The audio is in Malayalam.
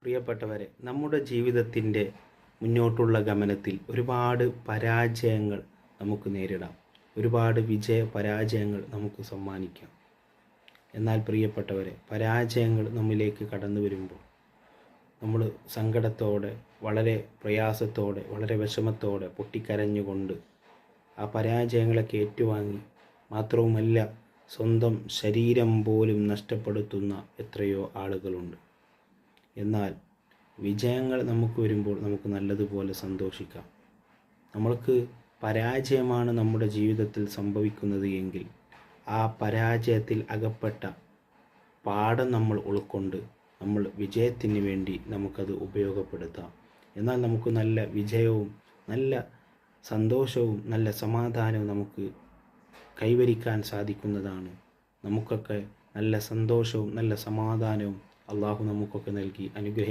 പ്രിയപ്പെട്ടവരെ, നമ്മുടെ ജീവിതത്തിൻ്റെ മുന്നോട്ടുള്ള ഗമനത്തിൽ ഒരുപാട് പരാജയങ്ങൾ നമുക്ക് നേരിടാം. ഒരുപാട് പരാജയങ്ങൾ നമുക്ക് സമ്മാനിക്കാം. എന്നാൽ പ്രിയപ്പെട്ടവരെ, പരാജയങ്ങൾ നമ്മിലേക്ക് കടന്നു വരുമ്പോൾ നമ്മൾ സങ്കടത്തോടെ, വളരെ പ്രയാസത്തോടെ, വളരെ വിഷമത്തോടെ, പൊട്ടിക്കരഞ്ഞുകൊണ്ട് ആ പരാജയങ്ങളൊക്കെ ഏറ്റുവാങ്ങി, മാത്രവുമല്ല സ്വന്തം ശരീരം പോലും നഷ്ടപ്പെടുത്തുന്ന എത്രയോ ആളുകളുണ്ട്. എന്നാൽ വിജയങ്ങൾ നമുക്ക് വരുമ്പോൾ നമുക്ക് നല്ലതുപോലെ സന്തോഷിക്കാം. നമ്മൾക്ക് പരാജയമാണ് നമ്മുടെ ജീവിതത്തിൽ സംഭവിക്കുന്നത് എങ്കിൽ ആ പരാജയത്തിൽ അകപ്പെട്ട പാഠം നമ്മൾ ഉൾക്കൊണ്ട് നമ്മൾ വിജയത്തിന് വേണ്ടി നമുക്കത് ഉപയോഗപ്പെടുത്താം. എന്നാൽ നമുക്ക് നല്ല വിജയവും നല്ല സന്തോഷവും നല്ല സമാധാനവും നമുക്ക് കൈവരിക്കാൻ സാധിക്കുന്നതാണ്. നമുക്കൊക്കെ നല്ല സന്തോഷവും നല്ല സമാധാനവും അള്ളാഹു നമുക്കൊക്കെ നൽകി